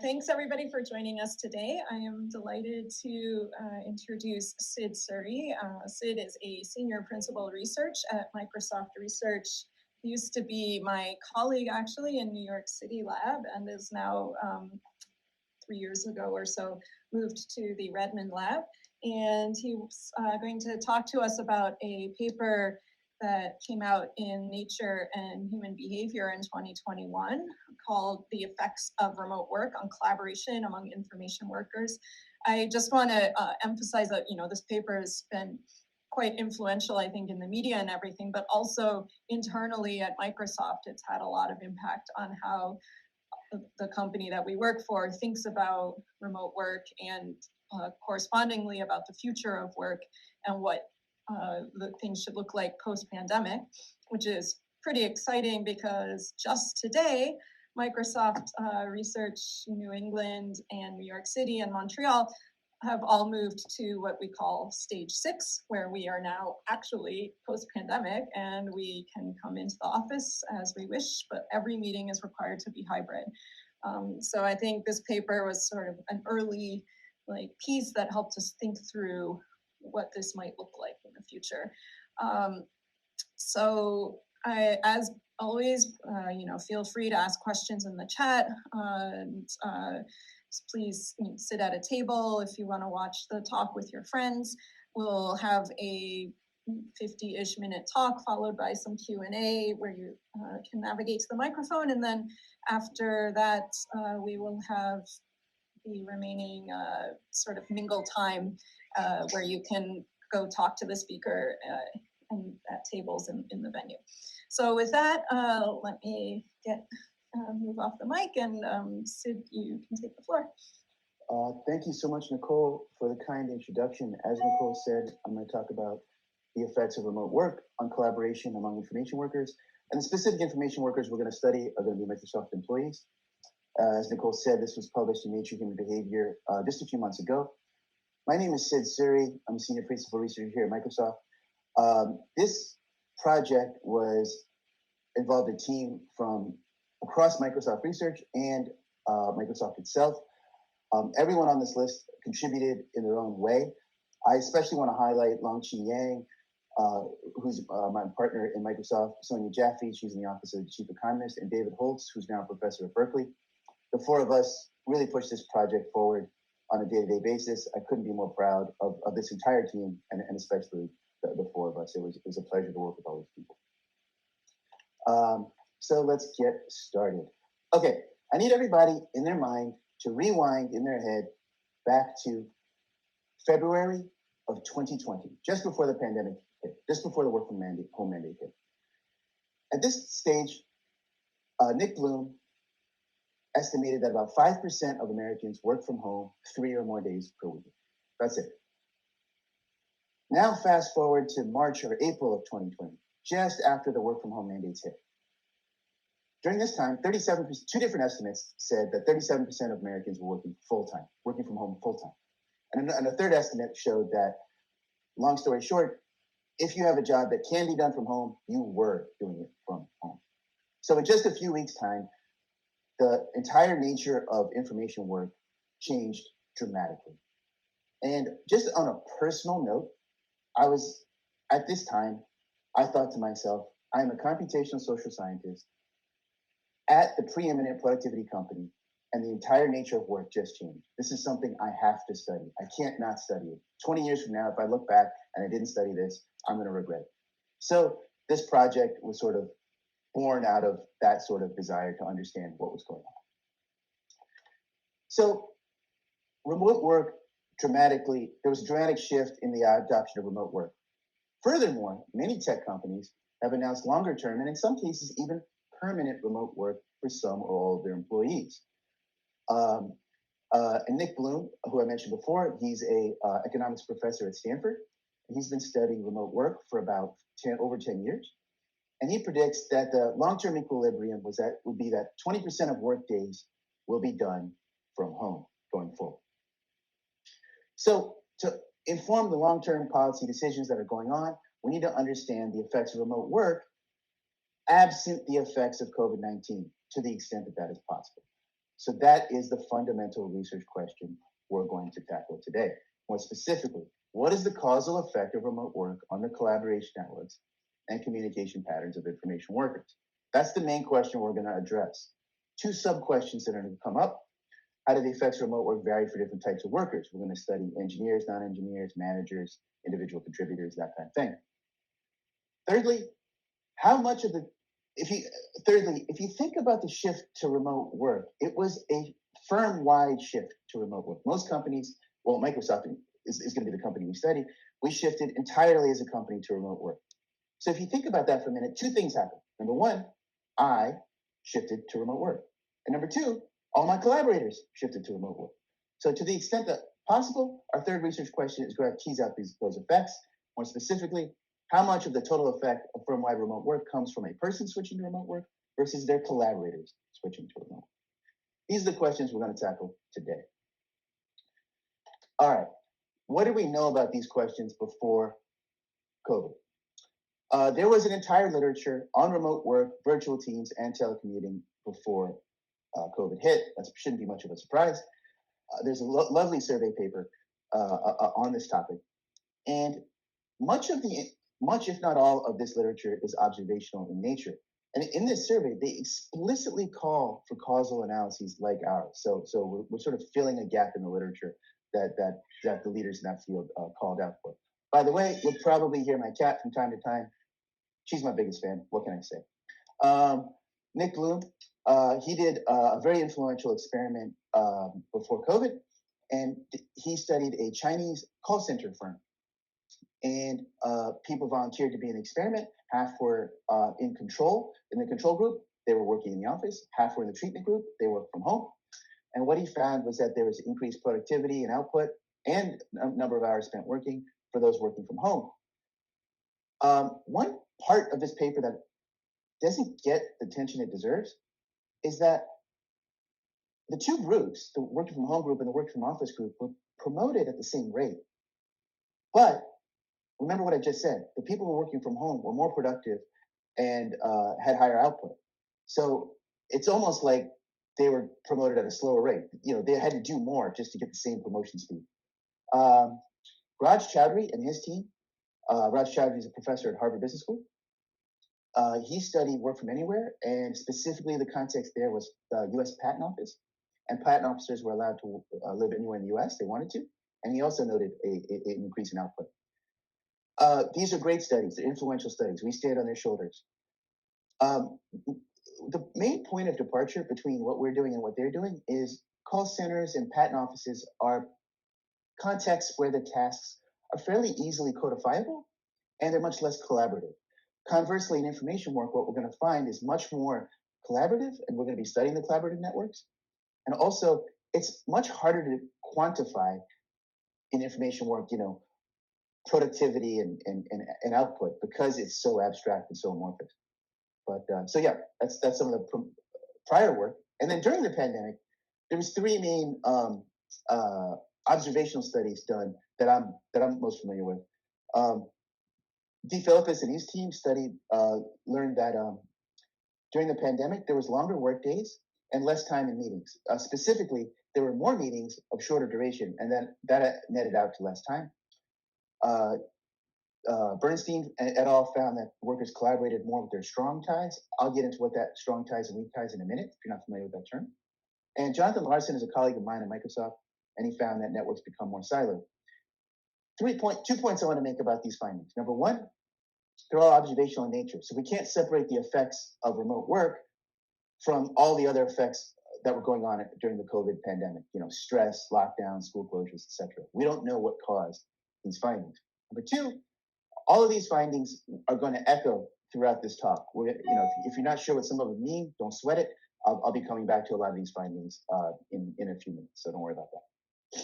Thanks everybody for joining us today. I am delighted to introduce Sid Suri. Sid is a senior principal research at Microsoft Research. He used to be my colleague actually in New York City lab and is now 3 years ago or so moved to the Redmond lab. And he's going to talk to us about a paper that came out in Nature and Human Behavior in 2021 called The Effects of Remote Work on Collaboration Among Information Workers. I just want to emphasize that, this paper has been quite influential, I think, in the media and everything, but also internally at Microsoft, it's had a lot of impact on how the company that we work for thinks about remote work and correspondingly about the future of work and what the things should look like post-pandemic, which is pretty exciting because just today, Microsoft Research New England and New York City and Montreal have all moved to what we call stage 6, where we are now actually post-pandemic and we can come into the office as we wish, but every meeting is required to be hybrid. So I think this paper was sort of an early piece that helped us think through what this might look like in the future. So as always, feel free to ask questions in the chat. Please sit at a table if you want to watch the talk with your friends. We'll have a 50-ish minute talk followed by some Q&A where you can navigate to the microphone. And then after that, we will have the remaining sort of mingle time where you can go talk to the speaker and at tables in the venue. So with that, let me move off the mic and Sid, you can take the floor. Thank you so much, Nicole, for the kind introduction. As Nicole said, I'm going to talk about the effects of remote work on collaboration among information workers. And the specific information workers we're going to study are going to be Microsoft employees. As Nicole said, this was published in Nature Human Behavior just a few months ago. My name is Sid Suri. I'm a senior principal researcher here at Microsoft. This project involved a team from across Microsoft Research and Microsoft itself. Everyone on this list contributed in their own way. I especially want to highlight Longqi Yang, who's my partner in Microsoft, Sonia Jaffe, she's in the Office of the Chief Economist, and David Holtz, who's now a professor at Berkeley. The four of us really pushed this project forward on a day-to-day basis. I couldn't be more proud of this entire team, and especially the four of us. It was a pleasure to work with all these people. So let's get started. Okay, I need everybody in their mind to rewind in their head back to February of 2020, just before the pandemic hit, just before the work from home mandate hit. At this stage, Nick Bloom estimated that about 5% of Americans work from home 3 or more days per week. That's it. Now fast forward to March or April of 2020, just after the work from home mandates hit. During this time, 2 different estimates said that 37% of Americans were working full-time, working from home full-time. And a third estimate showed that, long story short, if you have a job that can be done from home, you were doing it from home. So in just a few weeks' time, the entire nature of information work changed dramatically. And just on a personal note, at this time, I thought to myself, I'm a computational social scientist at the preeminent productivity company, and the entire nature of work just changed. This is something I have to study. I can't not study it. 20 years from now, if I look back and I didn't study this, I'm going to regret it. So this project was sort of born out of that sort of desire to understand what was going on. So remote work there was a dramatic shift in the adoption of remote work. Furthermore, many tech companies have announced longer term and in some cases even permanent remote work for some or all of their employees. And Nick Bloom, who I mentioned before, he's a economics professor at Stanford. He's been studying remote work for about over 10 years. And he predicts that the long-term equilibrium would be that 20% of work days will be done from home going forward. So to inform the long-term policy decisions that are going on, we need to understand the effects of remote work absent the effects of COVID-19 to the extent that that is possible. So that is the fundamental research question we're going to tackle today. More specifically, what is the causal effect of remote work on the collaboration networks and communication patterns of information workers? That's the main question we're going to address. Two sub-questions that are going to come up. How do the effects of remote work vary for different types of workers? We're going to study engineers, non-engineers, managers, individual contributors, that kind of thing. Thirdly, if you think about the shift to remote work, it was a firm-wide shift to remote work. Most companies, well, Microsoft is going to be the company we study, we shifted entirely as a company to remote work. So if you think about that for a minute, two things happened. Number one, I shifted to remote work. And number two, all my collaborators shifted to remote work. So to the extent that possible, our third research question is going to tease out those effects. More specifically, how much of the total effect of firm-wide remote work comes from a person switching to remote work versus their collaborators switching to remote work? These are the questions we're going to tackle today. All right, what do we know about these questions before COVID? There was an entire literature on remote work, virtual teams, and telecommuting before COVID hit. That shouldn't be much of a surprise. There's a lovely survey paper on this topic. And much, if not all, of this literature is observational in nature. And in this survey, they explicitly call for causal analyses like ours. So we're sort of filling a gap in the literature that the leaders in that field called out for. By the way, you'll probably hear my cat from time to time. She's my biggest fan. What can I say? Nick Bloom, he did a very influential experiment before COVID, and he studied a Chinese call center firm. And people volunteered to be in the experiment. Half were in the control group. They were working in the office. Half were in the treatment group. They worked from home. And what he found was that there was increased productivity and output and a number of hours spent working for those working from home. One part of this paper that doesn't get the attention it deserves is that the two groups, the working from home group and the working from office group, were promoted at the same rate. But remember what I just said, the people who were working from home were more productive and had higher output. So it's almost like they were promoted at a slower rate. You know, they had to do more just to get the same promotion speed. Raj Chowdhury and his team, Raj Chowdhury is a professor at Harvard Business School. He studied work from anywhere, and specifically the context there was the U.S. Patent Office. And patent officers were allowed to live anywhere in the U.S. they wanted to. And he also noted an increase in output. These are great studies, they're influential studies. We stand on their shoulders. The main point of departure between what we're doing and what they're doing is call centers and patent offices are contexts where the tasks are fairly easily codifiable and they're much less collaborative. Conversely, in information work, what we're going to find is much more collaborative, and we're going to be studying the collaborative networks. And also, it's much harder to quantify in information work, you know, productivity and output because it's so abstract and so amorphous. But so yeah, that's some of the prior work. And then during the pandemic, there was three main observational studies done that I'm most familiar with. D. Philippus and his team learned that during the pandemic, there was longer work days and less time in meetings. Specifically, there were more meetings of shorter duration, and then that netted out to less time. Bernstein et al. Found that workers collaborated more with their strong ties. I'll get into what that strong ties and weak ties in a minute, if you're not familiar with that term. And Jonathan Larson is a colleague of mine at Microsoft, and he found that networks become more siloed. 2 points I want to make about these findings. Number one, they're all observational in nature. So we can't separate the effects of remote work from all the other effects that were going on during the COVID pandemic, you know, stress, lockdowns, school closures, etc. We don't know what caused these findings. Number two, all of these findings are going to echo throughout this talk. If you're not sure what some of them mean, don't sweat it. I'll be coming back to a lot of these findings in a few minutes, so don't worry about that.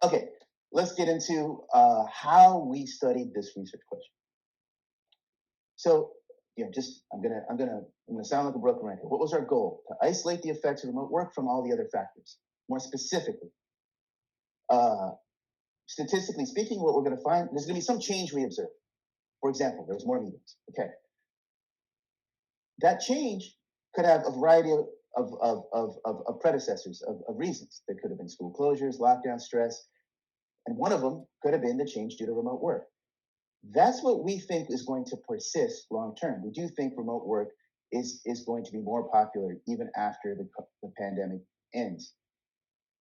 Okay, let's get into how we studied this research question. So, I'm gonna sound like a broken record. What was our goal? To isolate the effects of remote work from all the other factors. More specifically, statistically speaking, what we're going to find, there's going to be some change we observe. For example, there's more meetings. Okay. That change could have a variety of predecessors of reasons. There could have been school closures, lockdown, stress, and one of them could have been the change due to remote work. That's what we think is going to persist long term. We do think remote work is going to be more popular even after the pandemic ends.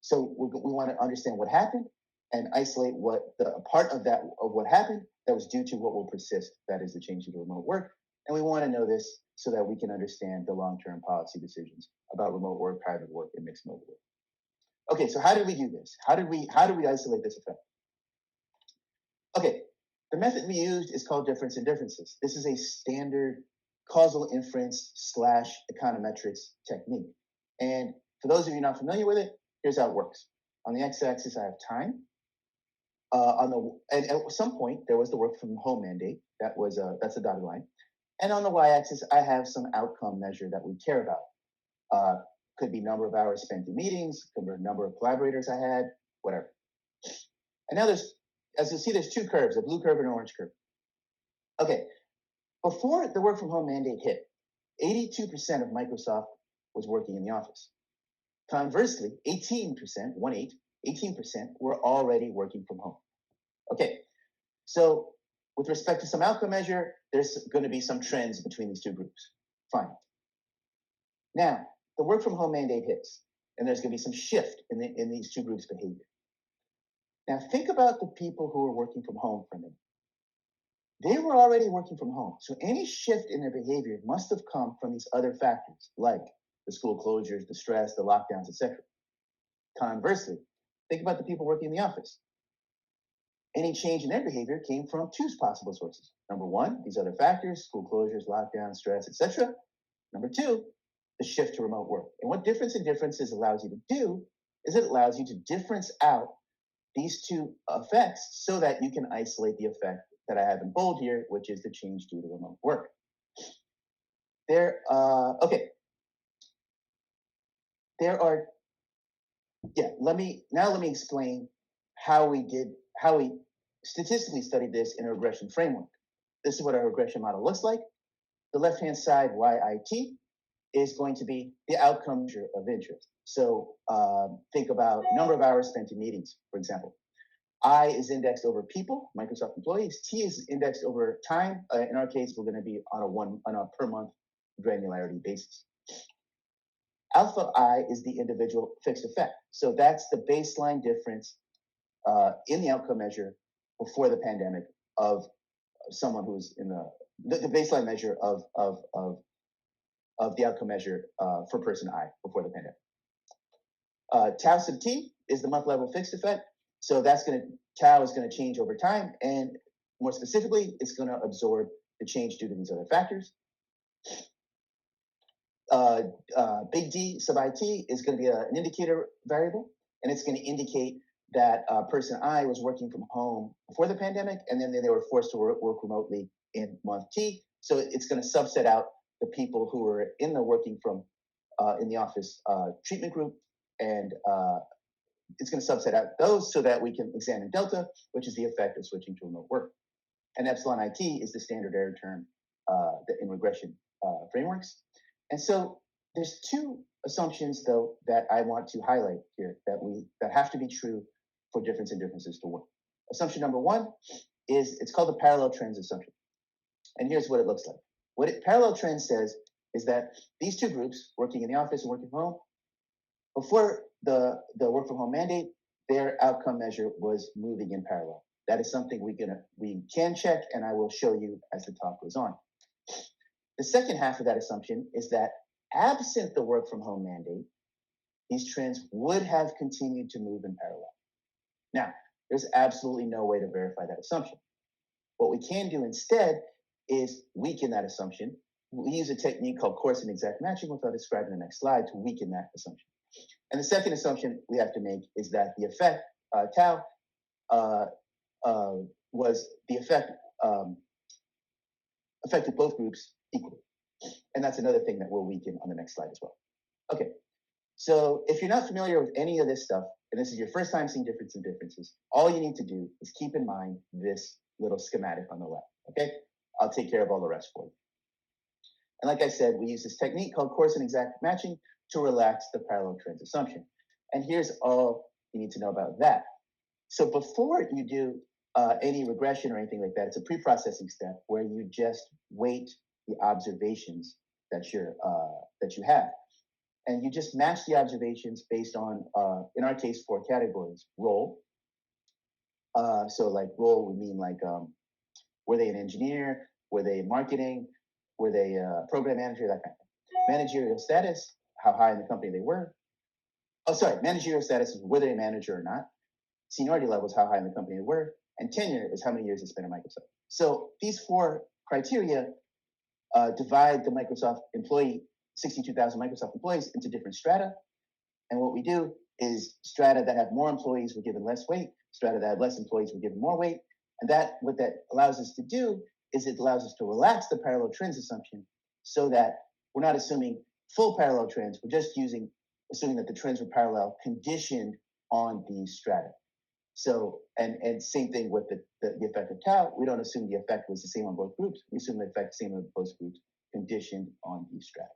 So we want to understand what happened and isolate what the part of that of what happened that was due to what will persist. That is the change due to remote work. And we want to know this so that we can understand the long-term policy decisions about remote work, hybrid work, and mixed mode work. Okay, so how did we do this? How did we isolate this effect? Okay, the method we used is called difference in differences. This is a standard causal inference / econometrics technique. And for those of you not familiar with it, here's how it works. On the x-axis, I have time. And at some point, there was the work from home mandate. That's the dotted line. And on the y-axis, I have some outcome measure that we care about. Could be number of hours spent in meetings, could be number of collaborators I had, whatever. And now as you'll see, there's two curves, a blue curve and an orange curve. Okay, before the work from home mandate hit, 82% of Microsoft was working in the office. Conversely, 18% were already working from home. Okay, so with respect to some outcome measure, there's going to be some trends between these two groups. Fine. Now, the work from home mandate hits, and there's going to be some shift in these two groups' behavior. Now, think about the people who are working from home for a minute. They were already working from home, so any shift in their behavior must have come from these other factors, like the school closures, the stress, the lockdowns, etc. Conversely, think about the people working in the office. Any change in their behavior came from two possible sources. Number one, these other factors, school closures, lockdowns, stress, etc. Number two, the shift to remote work. And what difference in differences allows you to do is it allows you to difference out these two effects so that you can isolate the effect that I have in bold here, which is the change due to remote work. Okay. Let me explain how we statistically studied this in a regression framework. This is what our regression model looks like. The left-hand side, YIT, is going to be the outcome measure of interest. So think about number of hours spent in meetings, for example. I is indexed over people, Microsoft employees. T is indexed over time. In our case, we're going to be on a per month granularity basis. Alpha I is the individual fixed effect. So that's the baseline difference in the outcome measure before the pandemic of someone who's in the baseline measure of the outcome measure for person I before the pandemic. Tau sub T is the month level fixed effect. So tau is going to change over time, and more specifically, it's going to absorb the change due to these other factors. Big D sub IT is going to be an indicator variable, and it's going to indicate that person I was working from home before the pandemic, and then they were forced to work remotely in month T. So it's going to subset out the people who were in the working from in the office treatment group, and it's going to subset out those so that we can examine delta, which is the effect of switching to remote work. And epsilon IT is the standard error term in regression frameworks. And so there's two assumptions, though, that I want to highlight here that have to be true for difference in differences to work. Assumption number one is it's called the parallel trends assumption. And here's what it looks like. What parallel trend says is that these two groups, working in the office and working from home, before the work from home mandate, their outcome measure was moving in parallel. That is something we can check, and I will show you as the talk goes on. The second half of that assumption is that absent the work from home mandate, these trends would have continued to move in parallel. Now, there's absolutely no way to verify that assumption. What we can do instead is weaken that assumption. We use a technique called coarsened exact matching, which I'll describe in the next slide, to weaken that assumption. And the second assumption we have to make is that the effect, tau, was the effect affected both groups equally. And that's another thing that we'll weaken on the next slide as well. Okay, so if you're not familiar with any of this stuff, and this is your first time seeing difference in differences, all you need to do is keep in mind this little schematic on the left, okay? I'll take care of all the rest for you. And like I said, we use this technique called coarsened exact matching to relax the parallel trends assumption. And here's all you need to know about that. So before you do any regression or anything like that, it's a pre-processing step where you just weight the observations that you have, and you just match the observations based on, in our case, 4 categories: role. So like role would mean like, were they an engineer? Were they marketing? Were they a program manager? That kind of thing. Managerial status, how high in the company they were. Oh, sorry, managerial status is were they a manager or not. Seniority levels, how high in the company they were. And tenure is how many years they spent at Microsoft. So these 4 criteria divide the Microsoft employee, 62,000 Microsoft employees, into different strata. And what we do is strata that have more employees were given less weight, strata that have less employees were given more weight. And what that allows us to do is it allows us to relax the parallel trends assumption so that we're not assuming full parallel trends. We're just assuming that the trends were parallel conditioned on these strata. So, and same thing with the effect of tau. We don't assume the effect was the same on both groups. We assume the effect same on both groups conditioned on these strata.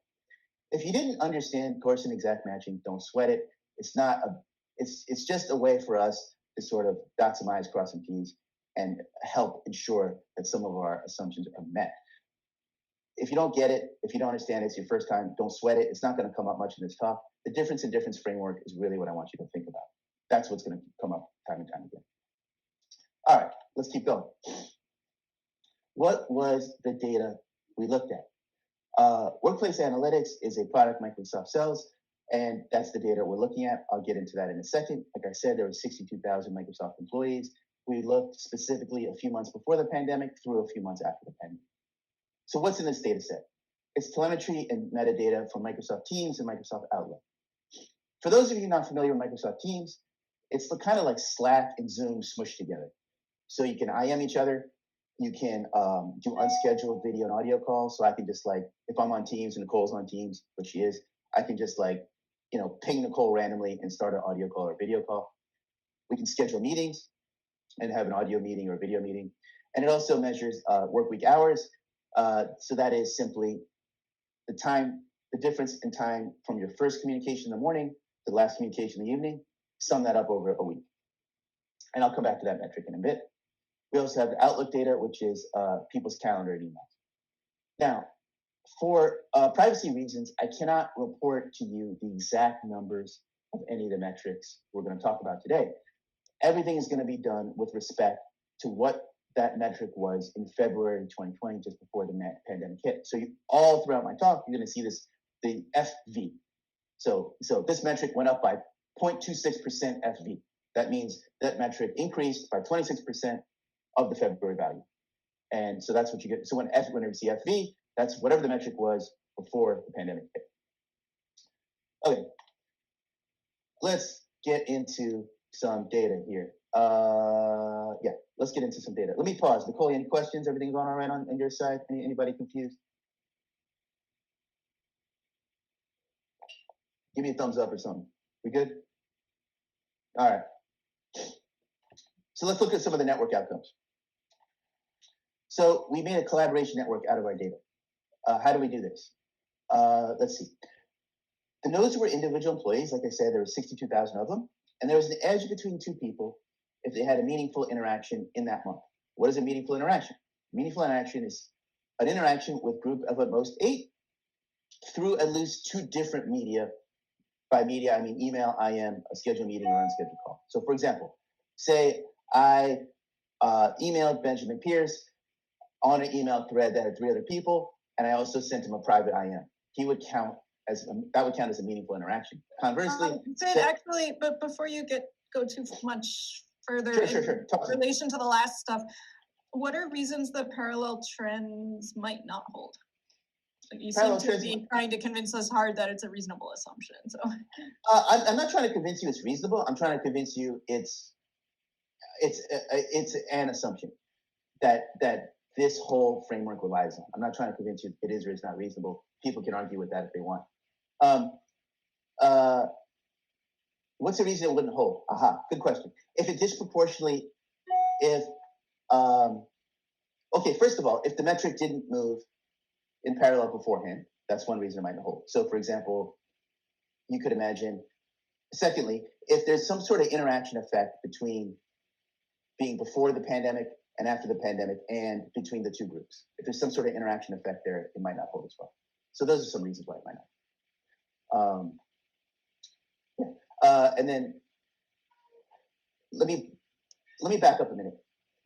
If you didn't understand Coarsened exact matching, don't sweat it. It's just a way for us to sort of dot some I's, cross some T's, and help ensure that some of our assumptions are met. If you don't get it, if you don't understand it, it's your first time, don't sweat it. It's not going to come up much in this talk. The difference in difference framework is really what I want you to think about. That's what's going to come up time and time again. All right, let's keep going. What was the data we looked at? Workplace Analytics is a product Microsoft sells, and that's the data we're looking at. I'll get into that in a second. Like I said, there were 62,000 Microsoft employees. We looked specifically a few months before the pandemic through a few months after the pandemic. So what's in this data set? It's telemetry and metadata from Microsoft Teams and Microsoft Outlook. For those of you not familiar with Microsoft Teams, it's kind of like Slack and Zoom smushed together. So you can IM each other. You can do unscheduled video and audio calls. So I can just if I'm on Teams and Nicole's on Teams, which she is, I can just ping Nicole randomly and start an audio call or a video call. We can schedule meetings and have an audio meeting or a video meeting. And it also measures work week hours. So that is simply the difference in time from your first communication in the morning to the last communication in the evening. Sum that up over a week. And I'll come back to that metric in a bit. We also have the Outlook data, which is people's calendar and emails. Now, for privacy reasons, I cannot report to you the exact numbers of any of the metrics we're going to talk about today. Everything is going to be done with respect to what that metric was in February 2020, just before the pandemic hit. So all throughout my talk, you're going to see the FV. So this metric went up by 0.26% FV. That means that metric increased by 26% of the February value. And so that's what you get. So whenever you see FV, that's whatever the metric was before the pandemic hit. Okay, let's get into some data here. Yeah, let's get into some data. Let me pause. Nicole, any questions? Everything going all right on your side? Anybody confused? Give me a thumbs up or something. We good? All right. So let's look at some of the network outcomes. So we made a collaboration network out of our data. How do we do this? Let's see. The nodes were individual employees. Like I said, there were 62,000 of them. And there was an edge between two people if they had a meaningful interaction in that month. What is a meaningful interaction? Meaningful interaction is an interaction with a group of at most 8 through at least 2 different media. By media, I mean email, IM, a scheduled meeting, or unscheduled call. So for example, say I emailed Benjamin Pierce on an email thread that had 3 other people, and I also sent him a private IM. That would count as a meaningful interaction. Conversely, Sid, actually, but before you go too much further sure. In relation to the last stuff, what are reasons that parallel trends might not hold? You seem to be trying to convince us hard that it's a reasonable assumption. So I'm not trying to convince you it's reasonable. I'm trying to convince you it's an assumption that this whole framework relies on. I'm not trying to convince you it is or is not reasonable. People can argue with that if they want. What's the reason it wouldn't hold? Aha, good question. If it disproportionately, okay, first of all, if the metric didn't move in parallel beforehand, that's one reason it might not hold. So for example, you could imagine, secondly, if there's some sort of interaction effect between being before the pandemic and after the pandemic and between the two groups, if there's some sort of interaction effect there, it might not hold as well. So those are some reasons why it might not. And then let me back up a minute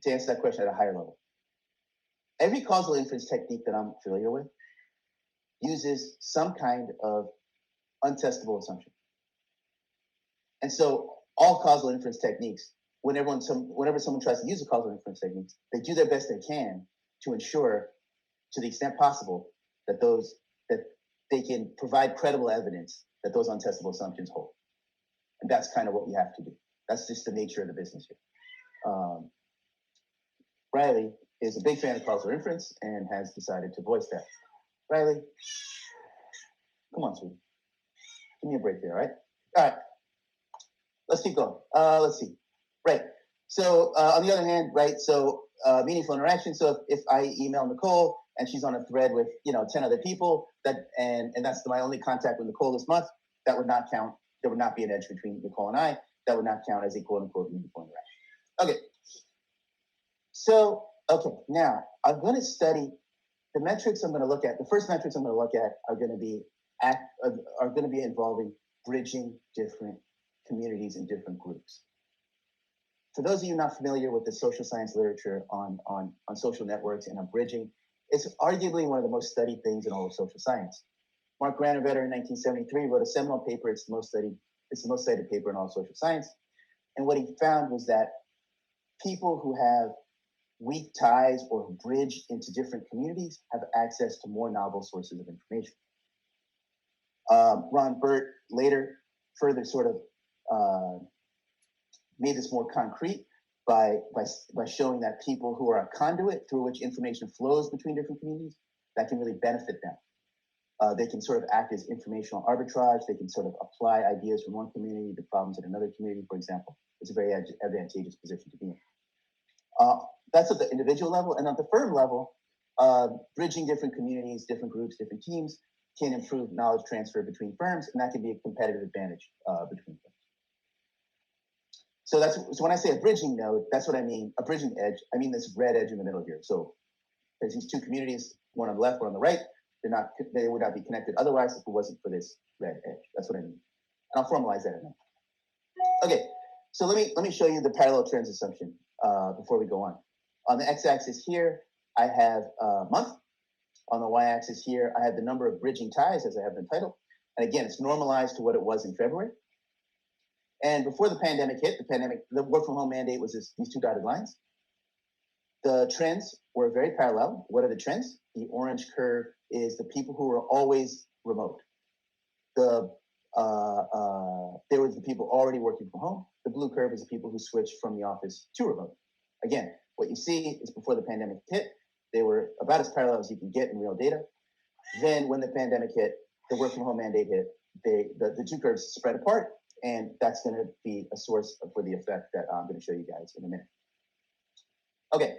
to answer that question at a higher level. Every causal inference technique that I'm familiar with uses some kind of untestable assumption. And so all causal inference techniques, whenever someone tries to use a causal inference technique, they do their best they can to ensure, to the extent possible, that they can provide credible evidence that those untestable assumptions hold. And that's kind of what we have to do. That's just the nature of the business here. Riley is a big fan of causal inference and has decided to voice that. Riley, come on, sweetie. Give me a break there, all right? All right. Let's keep going. Let's see. Right. So on the other hand, right, so meaningful interaction. So if I email Nicole and she's on a thread with 10 other people, and that's my only contact with Nicole this month, that would not count. There would not be an edge between Nicole and I. That would not count as a quote unquote meaningful interaction. Okay. So now I'm going to study the metrics I'm going to look at. The first metrics I'm going to look at are going to be involving bridging different communities and different groups. For those of you not familiar with the social science literature on social networks and on bridging, it's arguably one of the most studied things in all of social science. Mark Granovetter in 1973 wrote a seminal paper. It's the most cited paper in all of social science. And what he found was that people who have weak ties or who bridge into different communities have access to more novel sources of information. Ron Burt later further sort of made this more concrete by showing that people who are a conduit through which information flows between different communities, that can really benefit them. They can sort of act as informational arbitrage. They can sort of apply ideas from one community to problems in another community, for example. It's a very advantageous position to be in. That's at the individual level. And at the firm level, bridging different communities, different groups, different teams can improve knowledge transfer between firms, and that can be a competitive advantage between firms. So when I say a bridging node, that's what I mean. A bridging edge, I mean this red edge in the middle here. So there's these two communities, one on the left, one on the right. They would not be connected otherwise if it wasn't for this red edge. That's what I mean. And I'll formalize that in a minute. Okay, so let me show you the parallel trends assumption before we go on. On the x-axis here, I have month. On the y-axis here, I have the number of bridging ties as I have been titled. And again, it's normalized to what it was in February. And before the pandemic hit, the work from home mandate was these two dotted lines. The trends were very parallel. What are the trends? The orange curve is the people who were always remote. There were the people already working from home. The blue curve is the people who switched from the office to remote. Again, what you see is before the pandemic hit, they were about as parallel as you can get in real data. Then when the pandemic hit, the work from home mandate hit, the two curves spread apart, and that's going to be a source for the effect that I'm going to show you guys in a minute. Okay.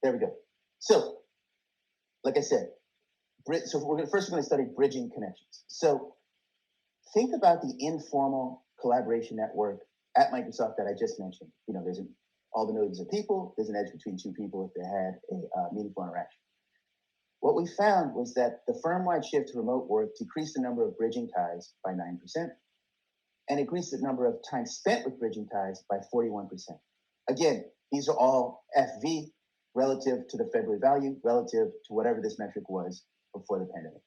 There we go. So, like I said, so we're going to study bridging connections. So think about the informal collaboration network at Microsoft that I just mentioned. There's all the nodes are people. There's an edge between two people if they had a meaningful interaction. What we found was that the firm-wide shift to remote work decreased the number of bridging ties by 9% and increased the number of time spent with bridging ties by 41%. Again, these are all FV relative to the February value, relative to whatever this metric was before the pandemic.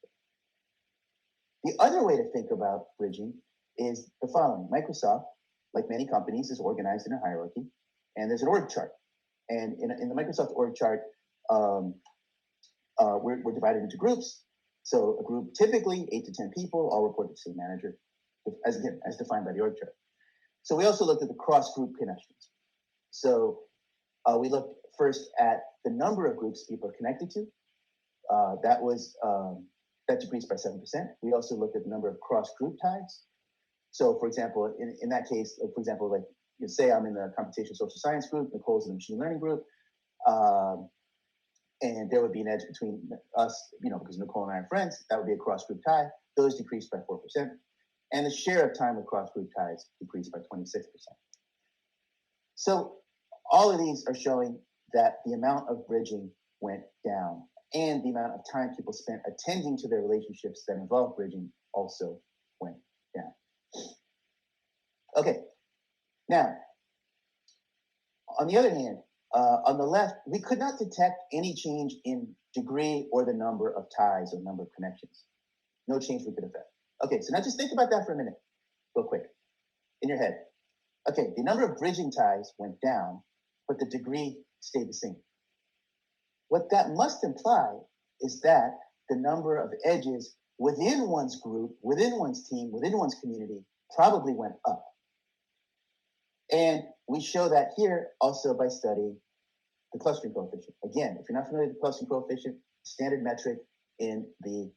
The other way to think about bridging is the following. Microsoft, like many companies, is organized in a hierarchy, and there's an org chart. And in the Microsoft org chart, we're divided into groups. So a group, typically 8 to 10 people, all report to the same manager, as defined by the org chart. So we also looked at the cross-group connections. So we looked first at the number of groups people are connected to. That decreased by 7%. We also looked at the number of cross-group ties. So, for example, in that case, like you say I'm in the computational social science group, Nicole's in the machine learning group, and there would be an edge between us, because Nicole and I are friends. That would be a cross-group tie. those decreased by 4%. And the share of time across group ties decreased by 26%. So all of these are showing that the amount of bridging went down, and the amount of time people spent attending to their relationships that involve bridging also went down. Okay, now, on the other hand, on the left, we could not detect any change in degree or the number of ties or number of connections. No change we could affect. Okay, so now just think about that for a minute, real quick, in your head. Okay, the number of bridging ties went down, but the degree stayed the same. What that must imply is that the number of edges within one's group, within one's team, within one's community probably went up. And we show that here also by studying the clustering coefficient. Again, if you're not familiar with the clustering coefficient, standard metric in the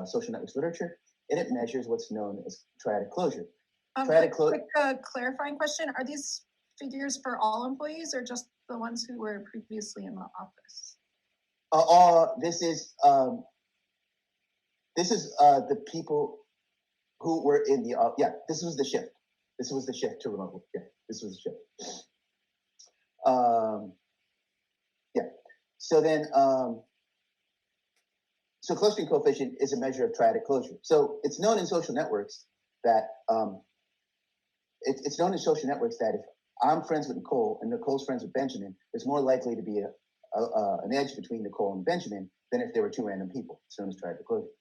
social networks literature, and it measures what's known as triadic closure. Quick clarifying question. Are these figures for all employees or just the ones who were previously in the office? This is the people who were in the, this was the shift. This was the shift to remote work. Yeah, this was the shift. So then, so clustering coefficient is a measure of triadic closure. So it's known in social networks that, it's known in social networks that if I'm friends with Nicole and Nicole's friends with Benjamin, there's more likely to be an edge between Nicole and Benjamin than if there were two random people. It's known as triadic closure.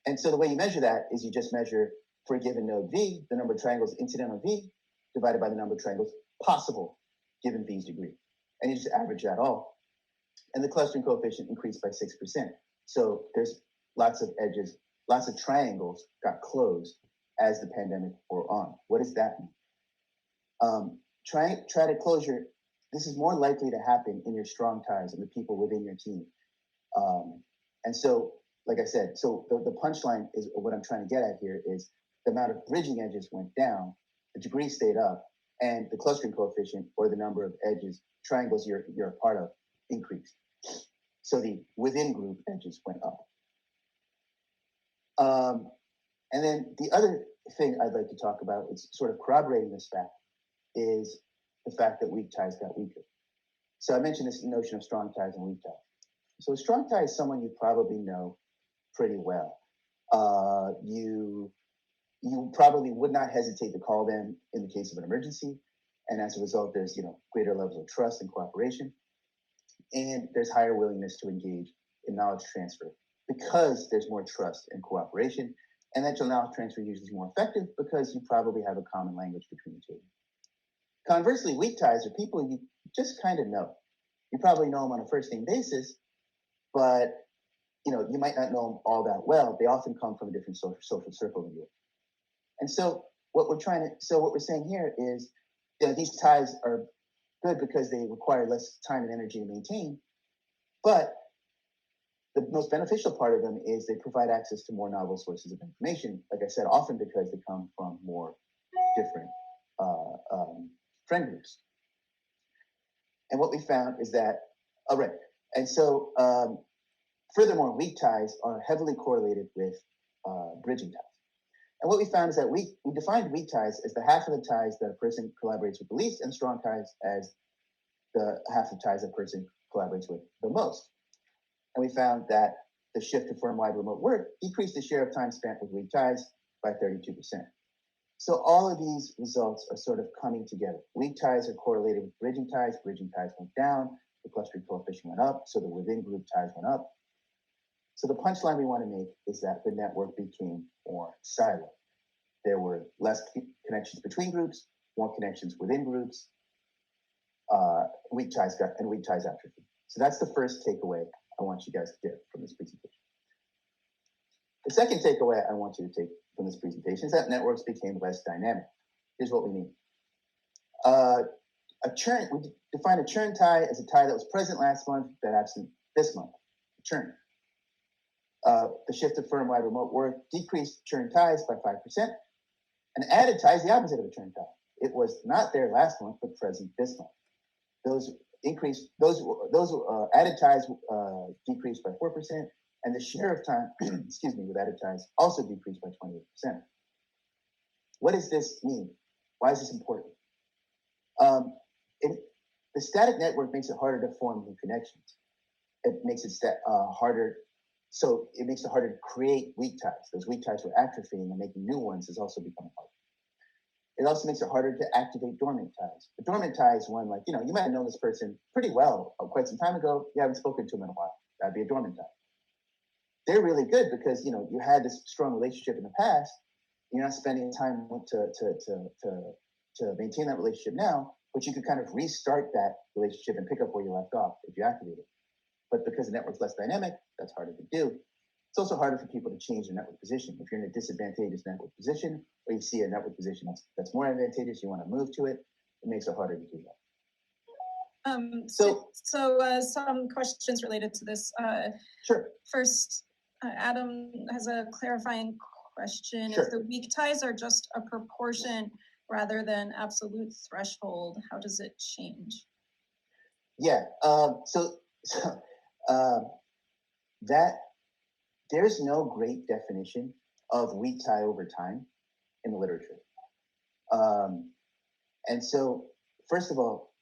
And so the way you measure that is you just measure for a given node V, the number of triangles incident on V divided by the number of triangles possible given V's degree. And you just average that all. And the clustering coefficient increased by 6%. So there's lots of edges, lots of triangles got closed as the pandemic wore on. What does that mean? Triadic closure, this is more likely to happen in your strong ties and the people within your team. And so, like I said, so the punchline is what I'm trying to get at here is the amount of bridging edges went down, the degree stayed up, and the clustering coefficient, or the number of edges, triangles you're a part of, increased. So the within group edges went up. And then the other thing I'd like to talk about, is sort of corroborating this fact, is the fact that weak ties got weaker. So I mentioned this notion of strong ties and weak ties. So a strong tie is someone you probably know pretty well. You probably would not hesitate to call them in the case of an emergency. And as a result, there's greater levels of trust and cooperation. And there's higher willingness to engage in knowledge transfer because there's more trust and cooperation. And that your knowledge transfer usually is more effective because you probably have a common language between the two. Conversely, weak ties are people you just kind of know. You probably know them on a first name basis, but you might not know them all that well. They often come from a different social circle than you. And so what we're saying here is, these ties are good because they require less time and energy to maintain, but the most beneficial part of them is they provide access to more novel sources of information. Like I said, often because they come from more different friend groups. And what we found is that, and so furthermore, weak ties are heavily correlated with bridging ties. And what we found is that we defined weak ties as the half of the ties that a person collaborates with the least, and strong ties as the half of ties a person collaborates with the most. And we found that the shift to firm-wide remote work decreased the share of time spent with weak ties by 32%. So all of these results are sort of coming together. Weak ties are correlated with bridging ties went down, the clustering coefficient went up, so the within group ties went up. So the punchline we want to make is that the network became more siloed. There were less connections between groups, more connections within groups. Weak ties atrophy. So that's the first takeaway I want you guys to get from this presentation. The second takeaway I want you to take from this presentation is that networks became less dynamic. Here's what we mean. We define a churn tie as a tie that was present last month that absent this month. Churn. The shift to firm-wide remote work decreased churn ties by 5%. An added tie is the opposite of a churn tie. It was not there last month, but present this month. Those added ties decreased by 4%, and the share of time, excuse me, with added ties also decreased by 28%. What does this mean? Why is this important? The static network makes it harder to form new connections. It makes it harder, so it makes it harder to create weak ties. Those weak ties were atrophying, and making new ones is also becoming harder. It also makes it harder to activate dormant ties. A dormant tie is one, like, you might have known this person pretty well quite some time ago. You haven't spoken to them in a while. That'd be a dormant tie. They're really good because, you had this strong relationship in the past. You're not spending time to maintain that relationship now, but you could kind of restart that relationship and pick up where you left off if you activate it. But because the network's less dynamic, that's harder to do. It's also harder for people to change their network position. If you're in a disadvantageous network position, or you see a network position that's more advantageous, you want to move to it, it makes it harder to do that. So some questions related to this. Sure. First, Adam has a clarifying question. Sure. If the weak ties are just a proportion rather than absolute threshold, how does it change? Yeah. That there's no great definition of weak tie over time in the literature. And so, first of all,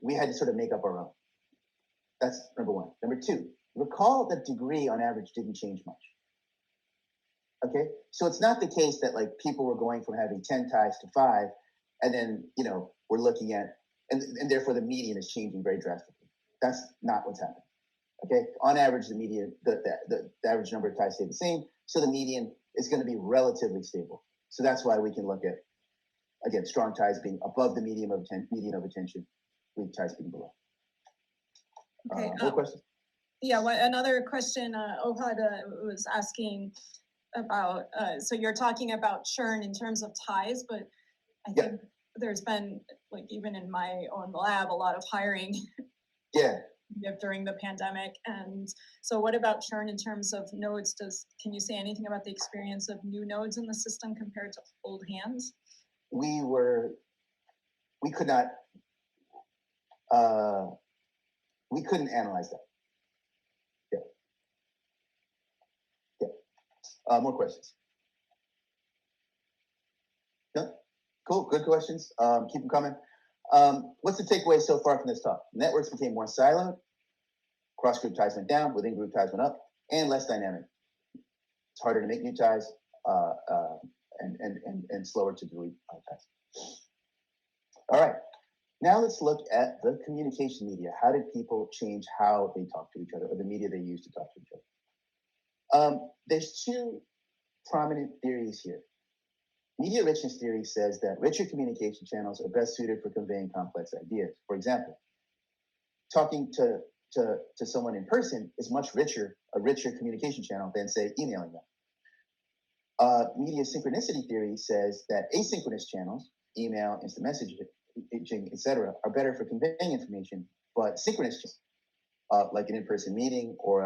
we had to sort of make up our own. That's number one. Number two, recall that degree on average didn't change much. Okay, so it's not the case that like people were going from having 10 ties to 5, and then we're looking at and therefore the median is changing very drastically. That's not what's happening. Okay, on average, the median, the average number of ties stay the same, so the median is going to be relatively stable. So that's why we can look at, again, strong ties being above the median of attention, weak ties being below. Okay. More questions? Yeah. Another question Ohad was asking about. So you're talking about churn in terms of ties, but I think there's been, like, even in my own lab, a lot of hiring. Yeah. During the pandemic. And so what about churn in terms of nodes? Can you say anything about the experience of new nodes in the system compared to old hands? We couldn't analyze that. Yeah. More questions? No? Cool, good questions. Keep them coming. What's the takeaway so far from this talk? Networks became more siloed, cross-group ties went down, within-group ties went up, and less dynamic. It's harder to make new ties and slower to delete ties. All right, now let's look at the communication media. How did people change how they talk to each other, or the media they use to talk to each other? There's two prominent theories here. Media richness theory says that richer communication channels are best suited for conveying complex ideas. For example, talking to someone in person is a richer communication channel than, say, emailing them. Media synchronicity theory says that asynchronous channels, email, instant messaging, etc., are better for conveying information, but synchronous channels, like an in-person meeting or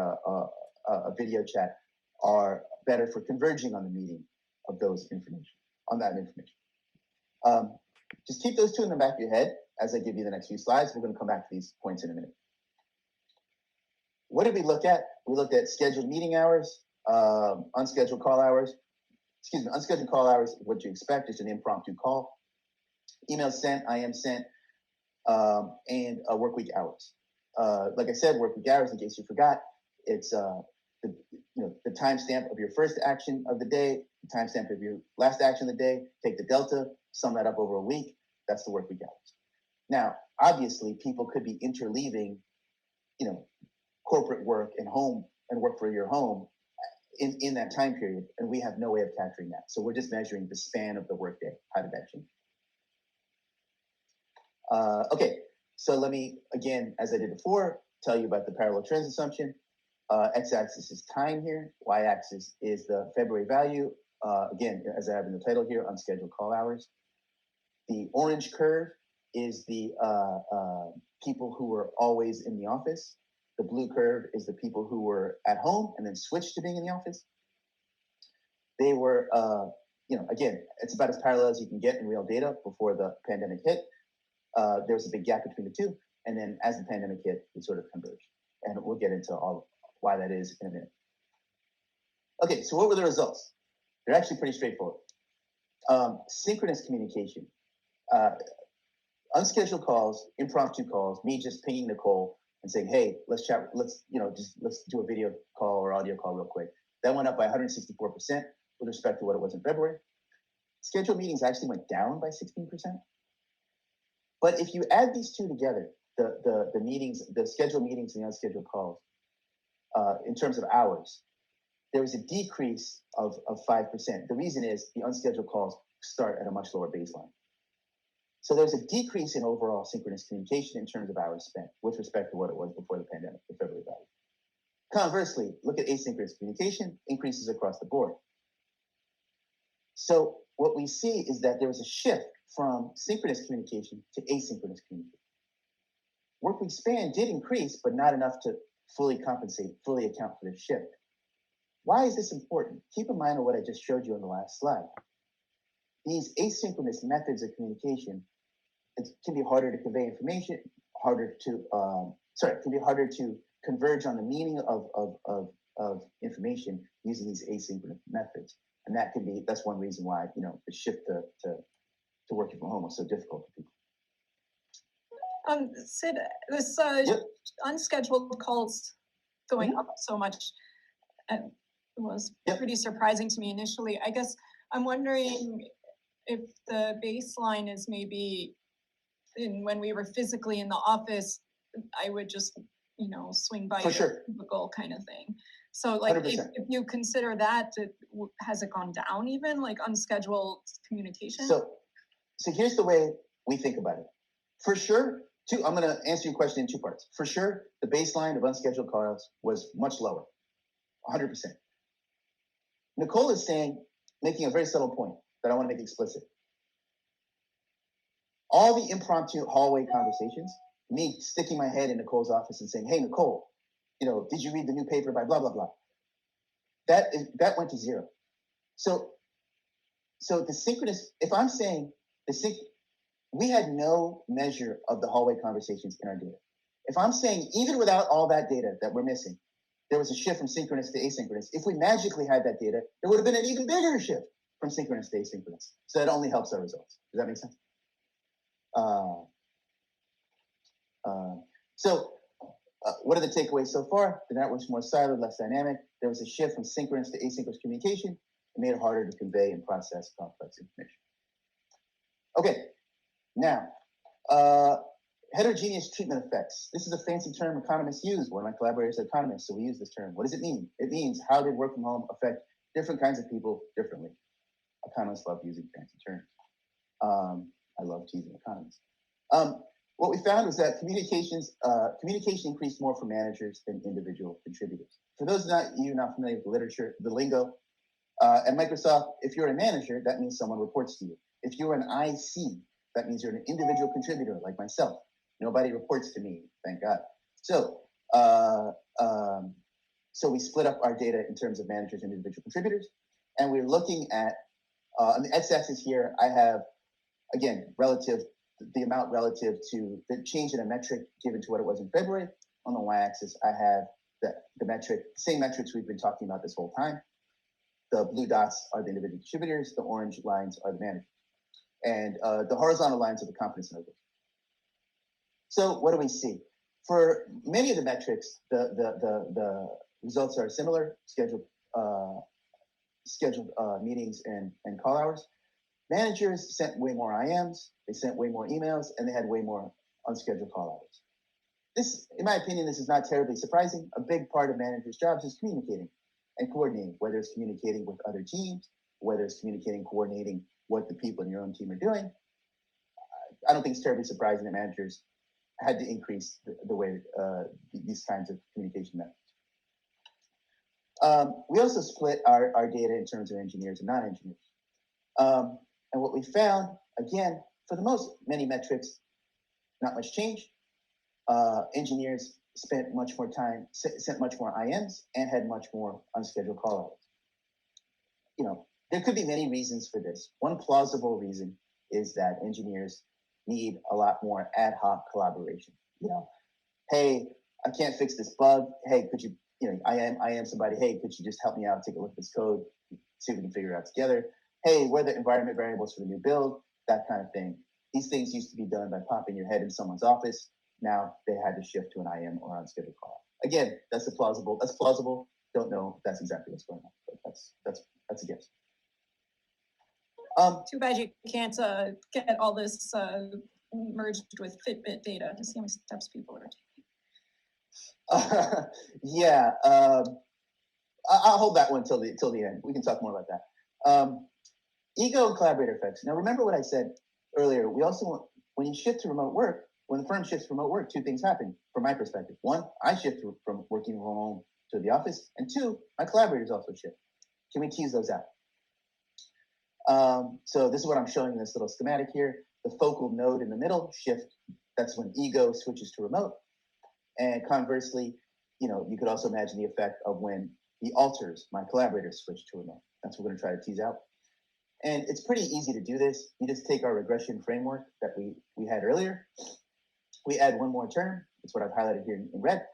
a video chat, are better for converging on the meeting of those information. On that information. Just keep those two in the back of your head as I give you the next few slides. We're going to come back to these points in a minute. What did we look at? We looked at scheduled meeting hours, unscheduled call hours. Excuse me, unscheduled call hours, what you expect is an impromptu call. Email sent, IM sent, and work week hours. Like I said, work week hours, in case you forgot, it's the timestamp of your first action of the day, the timestamp of your last action of the day, take the delta, sum that up over a week, that's the work week hours. Now, obviously, people could be interleaving, corporate work and home and work for your home in that time period, and we have no way of capturing that. So we're just measuring the span of the workday. How did that change? Okay, so let me, again, as I did before, tell you about the parallel trends assumption. X-axis is time here. Y-axis is the February value. Again, as I have in the title here, unscheduled call hours. The orange curve is the people who were always in the office. The blue curve is the people who were at home and then switched to being in the office. They were, again, it's about as parallel as you can get in real data before the pandemic hit. There was a big gap between the two. And then as the pandemic hit, it sort of converged. And we'll get into all why that is in a minute. Okay, so what were the results? They're actually pretty straightforward. Synchronous communication, unscheduled calls, impromptu calls, me just pinging Nicole and saying, hey, let's chat, let's do a video call or audio call real quick. That went up by 164% with respect to what it was in February. Scheduled meetings actually went down by 16%. But if you add these two together, the meetings, the scheduled meetings and the unscheduled calls, in terms of hours, there was a decrease of 5%. The reason is the unscheduled calls start at a much lower baseline. So there's a decrease in overall synchronous communication in terms of hours spent with respect to what it was before the pandemic, the February value. Conversely, look at asynchronous communication, increases across the board. So what we see is that there was a shift from synchronous communication to asynchronous communication. Work week span did increase, but not enough to fully compensate, fully account for the shift. Why is this important? Keep in mind what I just showed you on the last slide. These asynchronous methods of communication, it can be harder to convey information, it can be harder to converge on the meaning of information using these asynchronous methods. And that's one reason why, the shift to working from home was so difficult for people. Sid, this Yep. unscheduled calls going up so much was pretty surprising to me initially. I guess I'm wondering if the baseline is maybe when we were physically in the office, I would just, swing by For sure. typical kind of thing. So like if you consider that, has it gone down even, like unscheduled communication? So here's the way we think about it. For sure, I'm going to answer your question in two parts. For sure, the baseline of unscheduled calls was much lower, 100%. Nicole is making a very subtle point that I want to make explicit. All the impromptu hallway conversations, me sticking my head in Nicole's office and saying, hey, Nicole, did you read the new paper by blah, blah, blah? That went to zero. So the synchronous, if I'm saying we had no measure of the hallway conversations in our data. If I'm saying even without all that data that we're missing, there was a shift from synchronous to asynchronous. If we magically had that data, there would have been an even bigger shift from synchronous to asynchronous. So that only helps our results. Does that make sense? What are the takeaways so far? The network's more siloed, less dynamic. There was a shift from synchronous to asynchronous communication. It made it harder to convey and process complex information. Okay, now, heterogeneous treatment effects. This is a fancy term economists use. One of my collaborators is an economist, so we use this term. What does it mean? It means how did work from home affect different kinds of people differently? Economists love using fancy terms. I love teasing economists. What we found was that communication increased more for managers than individual contributors. For those not familiar with the literature, the lingo, at Microsoft, if you're a manager, that means someone reports to you. If you're an IC, that means you're an individual contributor like myself. Nobody reports to me, thank God. So we split up our data in terms of managers and individual contributors. And we're looking at, on the x-axis here, I have, again, the amount relative to the change in a metric given to what it was in February. On the y-axis, I have the metric, same metrics we've been talking about this whole time. The blue dots are the individual contributors. The orange lines are the managers. And the horizontal lines are the confidence intervals. So what do we see? For many of the metrics, the results are similar, scheduled meetings and call hours. Managers sent way more IMs, they sent way more emails, and they had way more unscheduled call hours. This, in my opinion, this is not terribly surprising. A big part of managers' jobs is communicating and coordinating, whether it's communicating with other teams, whether it's communicating, coordinating what the people in your own team are doing. I don't think it's terribly surprising that managers had to increase the way these kinds of communication methods. We also split our data in terms of engineers and non-engineers. And what we found, again, for many metrics, not much change. Engineers spent much more time, sent much more IMs, and had much more unscheduled call hours. There could be many reasons for this. One plausible reason is that engineers need a lot more ad hoc collaboration. Hey, I can't fix this bug. Hey, could you I am somebody, hey, could you just help me out, take a look at this code, see if we can figure it out together. Hey, what are the environment variables for the new build? That kind of thing. These things used to be done by popping your head in someone's office. Now they had to shift to an IM or unscheduled call. Again, that's plausible. Don't know if that's exactly what's going on, but that's a guess. Too bad you can't get all this merged with Fitbit data to see how many steps people are taking. Yeah, I'll hold that one till the end. We can talk more about that. Ego and collaborator effects. Now, remember what I said earlier. We also want, when you shift to remote work, when the firm shifts to remote work, two things happen from my perspective. One, I shift from working from home to the office, and two, my collaborators also shift. Can we tease those out? So this is what I'm showing in this little schematic here. The focal node in the middle shift. That's when ego switches to remote. And conversely, you could also imagine the effect of when the alters, my collaborators, switch to remote. That's what we're going to try to tease out. And it's pretty easy to do this. You just take our regression framework that we had earlier. We add one more term. That's what I've highlighted here in red.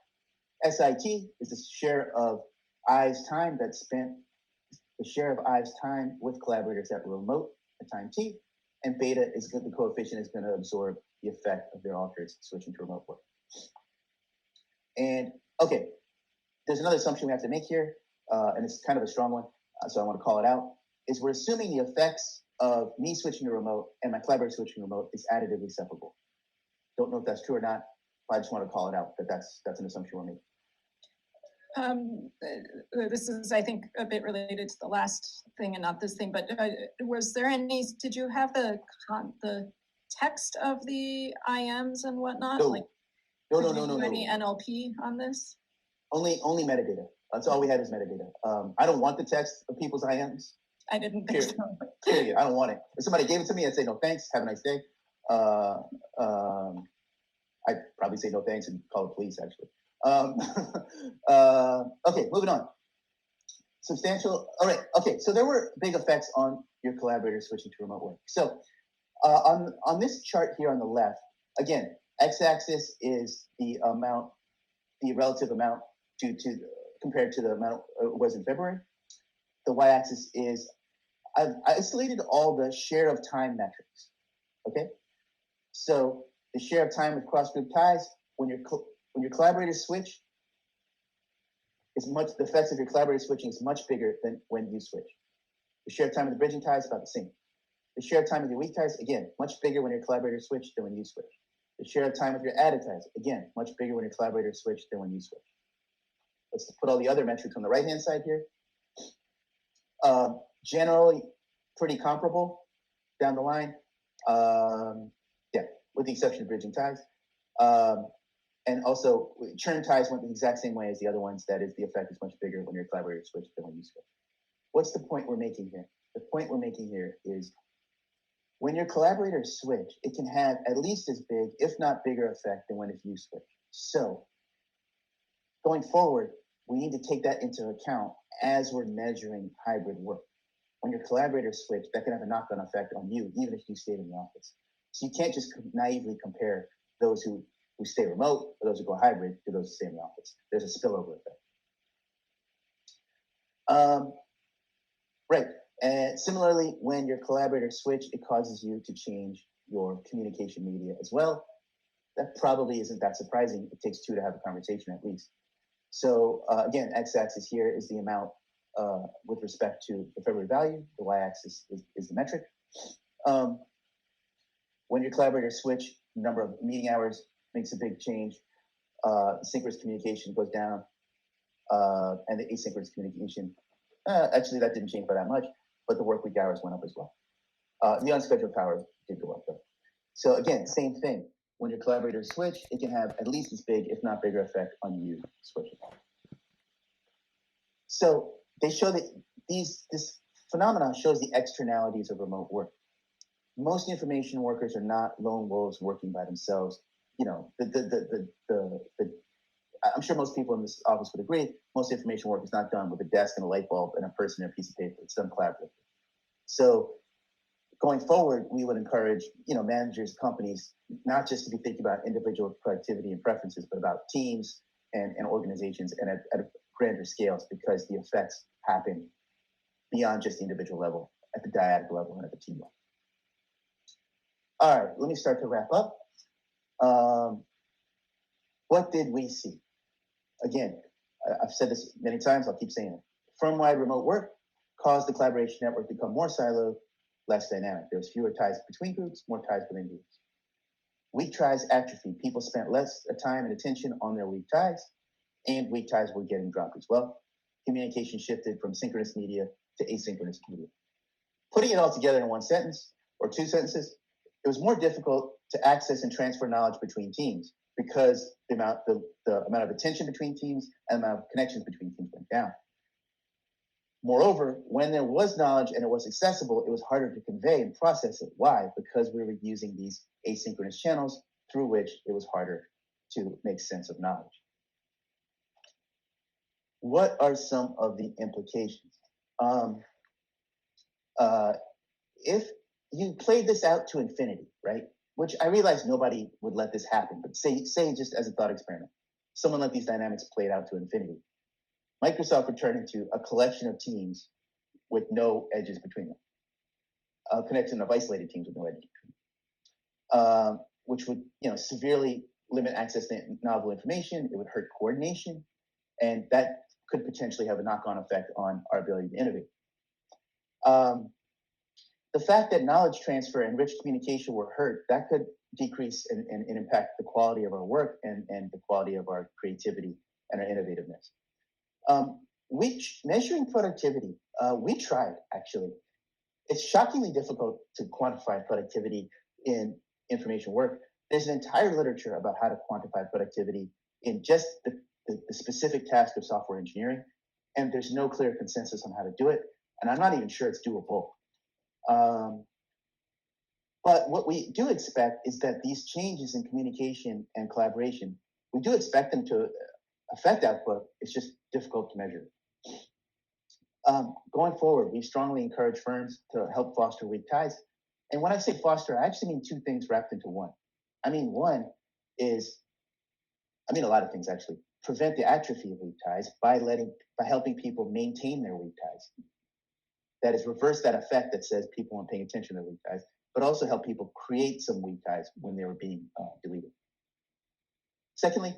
SIT is the share of I's time that's spent, the share of I's time with collaborators that were remote at time T. And beta is the coefficient is going to absorb the effect of their alters switching to remote work. And okay, there's another assumption we have to make here, and it's kind of a strong one, so I want to call it out, is we're assuming the effects of me switching to remote and my collaborator switching to remote is additively separable. Don't know if that's true or not, but I just want to call it out that that's an assumption we're making. This is, I think, a bit related to the last thing and not this thing, but was there any, did you have the text of the IMs and whatnot? No. Like, No. Any NLP on this? Only metadata. That's all we had is metadata. I don't want the text of people's IMs. I didn't think so. Period. I don't want it. If somebody gave it to me, I'd say no thanks. Have a nice day. I'd probably say no thanks and call the police, actually. Okay, moving on. Substantial. All right. Okay, so there were big effects on your collaborators switching to remote work. So on this chart here on the left, again, x-axis is the amount, the relative amount compared to the amount it was in February. The y-axis is, I've isolated all the share of time metrics. Okay, so the share of time with cross-group ties when your collaborators switch is much. The effects of your collaborator switching is much bigger than when you switch. The share of time with the bridging ties is about the same. The share of time with your weak ties, again, much bigger when your collaborators switch than when you switch. The share of time with your added ties, again, much bigger when your collaborators switch than when you switch. Let's put all the other metrics on the right-hand side here. Generally, pretty comparable down the line. Yeah, with the exception of bridging ties. And also, churn ties went the exact same way as the other ones. That is, the effect is much bigger when your collaborators switch than when you switch. What's the point we're making here? The point we're making here is when your collaborators switch, it can have at least as big, if not bigger effect than when if you switch. So going forward, we need to take that into account as we're measuring hybrid work. When your collaborators switch, that can have a knock-on effect on you, even if you stayed in the office. So you can't just naively compare those who stay remote or those who go hybrid to those who stay in the office. There's a spillover effect. Right. And similarly, when your collaborators switch, it causes you to change your communication media as well. That probably isn't that surprising. It takes two to have a conversation at least. So again, x-axis here is the amount with respect to the February value. The y-axis is the metric. When your collaborators switch, the number of meeting hours makes a big change. Synchronous communication goes down, and the asynchronous communication, actually that didn't change by that much, but the work week hours went up as well. The unscheduled power did go up though. So again, same thing. When your collaborators switch, it can have at least as big, if not bigger effect on you switching. So they show that this phenomenon shows the externalities of remote work. Most information workers are not lone wolves working by themselves. You know, I'm sure most people in this office would agree, most information work is not done with a desk and a light bulb and a person and a piece of paper. It's done collaboratively. So going forward, we would encourage, managers, companies, not just to be thinking about individual productivity and preferences, but about teams and organizations and at grander scales because the effects happen beyond just the individual level, at the dyadic level and at the team level. All right, let me start to wrap up. What did we see? Again, I've said this many times, I'll keep saying it. Firm-wide remote work caused the collaboration network to become more siloed, less dynamic. There was fewer ties between groups, more ties within groups. Weak ties atrophied. People spent less time and attention on their weak ties, and weak ties were getting dropped as well. Communication shifted from synchronous media to asynchronous media. Putting it all together in one sentence or two sentences, it was more difficult to access and transfer knowledge between teams because the amount of attention between teams and the amount of connections between teams went down. Moreover, when there was knowledge and it was accessible, it was harder to convey and process it. Why? Because we were using these asynchronous channels through which it was harder to make sense of knowledge. What are some of the implications? If you played this out to infinity, right? Which I realize nobody would let this happen, but say just as a thought experiment, someone let these dynamics play it out to infinity. Microsoft would turn into a collection of teams with no edges between them, a collection of isolated teams with no edges between them, which would severely limit access to novel information. It would hurt coordination, and that could potentially have a knock-on effect on our ability to innovate. The fact that knowledge transfer and rich communication were hurt, that could decrease and impact the quality of our work and the quality of our creativity and our innovativeness. Measuring productivity, we tried actually. It's shockingly difficult to quantify productivity in information work. There's an entire literature about how to quantify productivity in just the specific task of software engineering, and there's no clear consensus on how to do it, and I'm not even sure it's doable. But what we do expect is that these changes in communication and collaboration, we do expect them to affect output. It's just difficult to measure. Going forward, we strongly encourage firms to help foster weak ties. And when I say foster, I actually mean two things wrapped into one. I mean a lot of things actually. Prevent the atrophy of weak ties by helping people maintain their weak ties. That is, reverse that effect that says people aren't paying attention to weak ties, but also help people create some weak ties when they were being deleted. Secondly,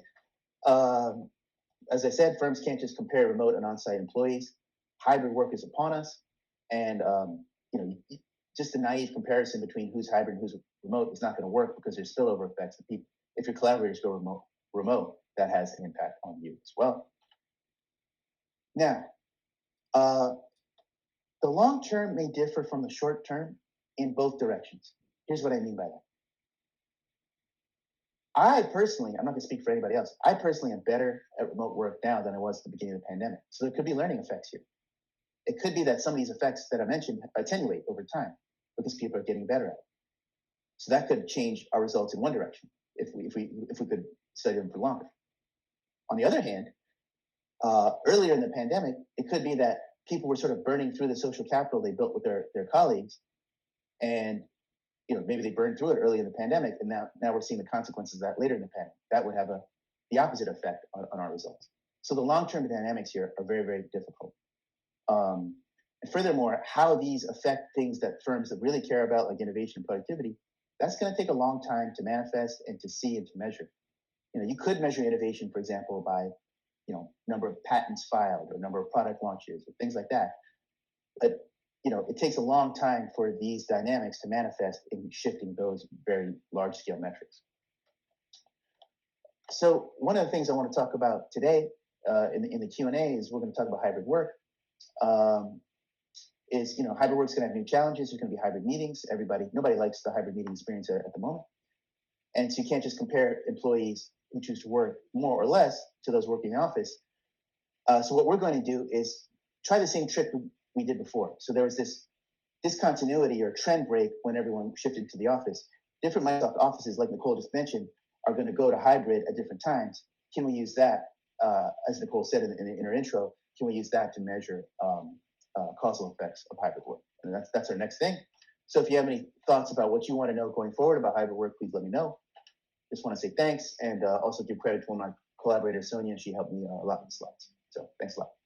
as I said, firms can't just compare remote and on-site employees. Hybrid work is upon us, and just a naive comparison between who's hybrid and who's remote is not going to work because there's spillover effects. If your collaborators go remote, that has an impact on you as well. Now, the long term may differ from the short term in both directions. Here's what I mean by that. I personally, I'm not going to speak for anybody else, I personally am better at remote work now than I was at the beginning of the pandemic. So there could be learning effects here. It could be that some of these effects that I mentioned attenuate over time because people are getting better at it. So that could change our results in one direction if we could study them for longer. On the other hand, earlier in the pandemic, it could be that people were sort of burning through the social capital they built with their colleagues, and maybe they burned through it early in the pandemic, and now we're seeing the consequences of that later in the pandemic. That would have the opposite effect on our results. So the long-term dynamics here are very, very difficult. And furthermore, how these affect things that firms that really care about, like innovation and productivity, that's going to take a long time to manifest and to see and to measure. You could measure innovation, for example, by number of patents filed or number of product launches or things like that. But it takes a long time for these dynamics to manifest in shifting those very large scale metrics. So one of the things I want to talk about today in the Q&A is we're going to talk about hybrid work. Hybrid work's going to have new challenges. There's going to be hybrid meetings. Nobody likes the hybrid meeting experience at the moment. And so you can't just compare employees who choose to work more or less to those working in the office. So what we're going to do is try the same trick we did before. So there was this discontinuity or trend break when everyone shifted to the office. Different Microsoft offices, like Nicole just mentioned, are going to go to hybrid at different times. Can we use that, as Nicole said in her intro, can we use that to measure causal effects of hybrid work? And that's our next thing. So if you have any thoughts about what you want to know going forward about hybrid work, please let me know. Just want to say thanks and also give credit to one of my collaborators, Sonia. She helped me a lot with the slides. So thanks a lot.